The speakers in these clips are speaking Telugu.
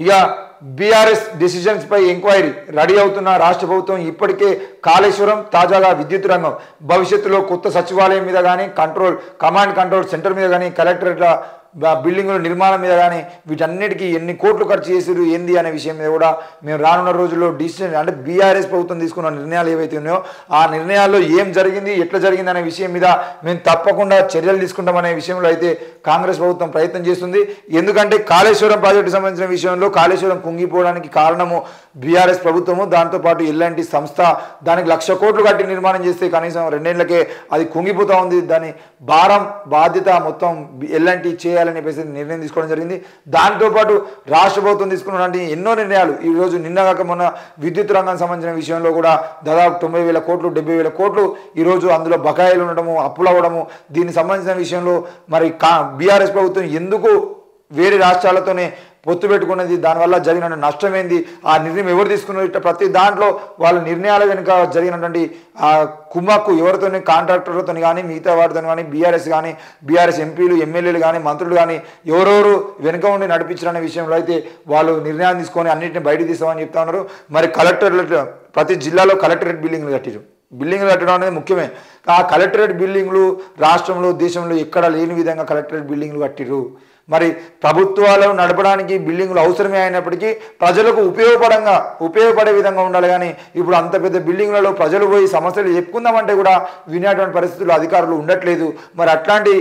ఇక బీఆర్ఎస్ డిసిజన్స్ పై ఎంక్వైరీ రెడీ అవుతున్న రాష్ట్ర ప్రభుత్వం ఇప్పటికే కాళేశ్వరం, తాజాగా విద్యుత్ రంగం, భవిష్యత్తులో కొత్త సచివాలయం మీద కానీ కమాండ్ కంట్రోల్ సెంటర్ మీద కానీ కలెక్టరేట్ల బిల్డింగుల నిర్మాణం మీద కానీ వీటన్నిటికీ ఎన్ని కోట్లు ఖర్చు చేసారు ఏంది అనే విషయం మీద కూడా మేము రానున్న రోజుల్లో డిసిషన్ అంటే బీఆర్ఎస్ ప్రభుత్వం తీసుకున్న నిర్ణయాలు ఏవైతే ఉన్నాయో ఆ నిర్ణయాల్లో ఏం జరిగింది, ఎట్లా జరిగింది అనే విషయం మీద మేము తప్పకుండా చర్యలు తీసుకుంటామనే విషయంలో అయితే కాంగ్రెస్ ప్రభుత్వం ప్రయత్నం చేస్తుంది. ఎందుకంటే కాళేశ్వరం ప్రాజెక్టు సంబంధించిన విషయంలో కాళేశ్వరం కుంగిపోవడానికి కారణము బీఆర్ఎస్ ప్రభుత్వము, దాంతోపాటు ఎల్ఎన్టీ సంస్థ దానికి 1,00,000 కోట్లు కట్టి నిర్మాణం చేస్తే కనీసం 2 ఏళ్లకే అది కుంగిపోతూ ఉంది. దాని భారం బాధ్యత మొత్తం ఎల్ఎన్టీ చేయాలని చెప్పేసి నిర్ణయం తీసుకోవడం జరిగింది. దాంతోపాటు రాష్ట్ర ప్రభుత్వం తీసుకున్నటువంటి ఎన్నో నిర్ణయాలు ఈరోజు నిన్నగాక మొన్న విద్యుత్ రంగానికి సంబంధించిన విషయంలో కూడా దాదాపు 90,000 కోట్లు 70,000 కోట్లు ఈరోజు అందులో బకాయిలు ఉండడము, అప్పులు అవ్వడము, దీనికి సంబంధించిన విషయంలో మరి బీఆర్ఎస్ ప్రభుత్వం ఎందుకు వేరే రాష్ట్రాలతోనే పొత్తు పెట్టుకున్నది, దానివల్ల జరిగిన నష్టం ఏంది, ఆ నిర్ణయం ఎవరు తీసుకున్నారు, ఇట్లా ప్రతి దాంట్లో వాళ్ళ నిర్ణయాల వెనుక జరిగినటువంటి ఆ కుమ్మక్కు ఎవరితోని కాంట్రాక్టర్లతో కానీ మిగతా వాటితో కానీ బీఆర్ఎస్ ఎంపీలు, ఎమ్మెల్యేలు కానీ మంత్రులు కానీ ఎవరెవరు వెనుక ఉండి నడిపించారనే విషయంలో అయితే వాళ్ళు నిర్ణయాన్ని తీసుకొని అన్నింటిని బయటకు తీస్తామని చెప్తా ఉన్నారు. మరి ప్రతి జిల్లాలో కలెక్టరేట్ బిల్డింగ్లు కట్టారు. బిల్డింగ్లు కట్టడం అనేది ముఖ్యమే. ఆ కలెక్టరేట్ బిల్డింగ్లు రాష్ట్రంలో దేశంలో ఎక్కడ లేని విధంగా కలెక్టరేట్ బిల్డింగ్లు కట్టిరు. మరి ప్రభుత్వాలను నడపడానికి బిల్డింగులు అవసరమే అయినప్పటికీ ప్రజలకు ఉపయోగపడే విధంగా ఉండాలి. కానీ ఇప్పుడు అంత పెద్ద బిల్డింగులలో ప్రజలు పోయి సమస్యలు చెప్పుకుందామంటే కూడా వినేటువంటి పరిస్థితుల్లో అధికారులు ఉండట్లేదు. మరి అట్లాంటి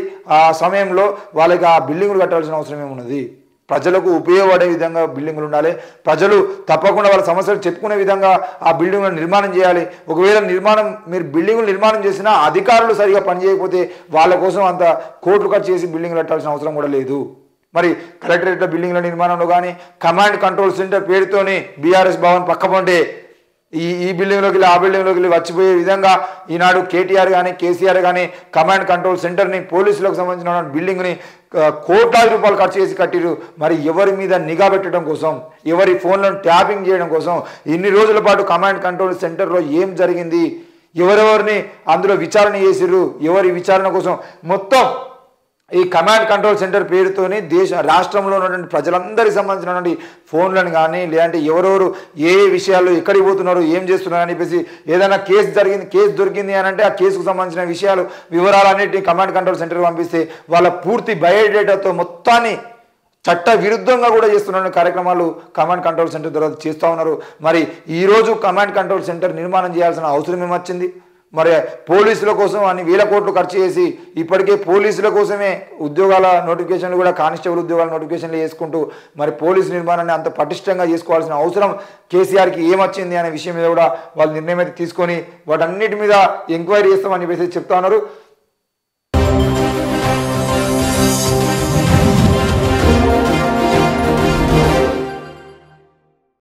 సమయంలో వాళ్ళకి ఆ బిల్డింగులు కట్టాల్సిన అవసరం ఏమున్నది? ప్రజలకు ఉపయోగపడే విధంగా బిల్డింగులు ఉండాలి. ప్రజలు తప్పకుండా వాళ్ళ సమస్యలు చెప్పుకునే విధంగా ఆ బిల్డింగులను నిర్మాణం చేయాలి. ఒకవేళ మీరు బిల్డింగులు నిర్మాణం చేసినా అధికారులు సరిగా పనిచేయకపోతే వాళ్ళ కోసం అంత కోట్లు ఖర్చు చేసి బిల్డింగులు కట్టాల్సిన అవసరం కూడా లేదు. మరి కలెక్టరేట్ బిల్డింగ్ల నిర్మాణంలో కానీ కమాండ్ కంట్రోల్ సెంటర్ పేరుతోని బీఆర్ఎస్ భవన్ పక్కపంటే ఈ బిల్డింగ్లోకి వెళ్ళి ఆ బిల్డింగ్లోకి వెళ్ళి వచ్చిపోయే విధంగా ఈనాడు కేటీఆర్ కానీ కేసీఆర్ కానీ కమాండ్ కంట్రోల్ సెంటర్ని పోలీసులకు సంబంధించిన బిల్డింగ్ని కోట్లాది రూపాయలు ఖర్చు చేసి కట్టిరు. మరి ఎవరి మీద నిఘా పెట్టడం కోసం, ఎవరి ఫోన్లను ట్యాపింగ్ చేయడం కోసం ఇన్ని రోజుల పాటు కమాండ్ కంట్రోల్ సెంటర్లో ఏం జరిగింది, ఎవరెవరిని అందులో విచారణ చేసిరు, ఎవరి విచారణ కోసం మొత్తం ఈ కమాండ్ కంట్రోల్ సెంటర్ పేరుతోని రాష్ట్రంలో ఉన్నటువంటి ప్రజలందరికీ సంబంధించినటువంటి ఫోన్లను కానీ లేదంటే ఎవరెవరు ఏ విషయాల్లో ఎక్కడికి పోతున్నారు, ఏం చేస్తున్నారు అని చెప్పేసి ఏదైనా కేసు దొరికింది అని అంటే ఆ కేసుకు సంబంధించిన విషయాలు వివరాలన్నింటినీ కమాండ్ కంట్రోల్ సెంటర్కి పంపిస్తే వాళ్ళ పూర్తి బయోడేటాతో మొత్తాన్ని చట్ట విరుద్ధంగా కూడా చేస్తున్న కార్యక్రమాలు కమాండ్ కంట్రోల్ సెంటర్ ద్వారా చేస్తూ ఉన్నారు. మరి ఈరోజు కమాండ్ కంట్రోల్ సెంటర్ నిర్మాణం చేయాల్సిన అవసరం ఏమొచ్చింది? మరి పోలీసుల కోసం అన్ని 1,000 కోట్లు ఖర్చు చేసి ఇప్పటికే పోలీసుల కోసమే ఉద్యోగాల నోటిఫికేషన్లు కూడా కానిస్టేబుల్ ఉద్యోగాల నోటిఫికేషన్లు చేసుకుంటూ మరి పోలీసు నిర్మాణాన్ని అంత పటిష్టంగా చేసుకోవాల్సిన అవసరం కేసీఆర్కి ఏమొచ్చింది అనే విషయం మీద కూడా వాళ్ళు నిర్ణయం అయితే తీసుకొని వాటన్నిటి మీద ఎంక్వైరీ చేస్తామని చెప్పేసి చెప్తా ఉన్నారు.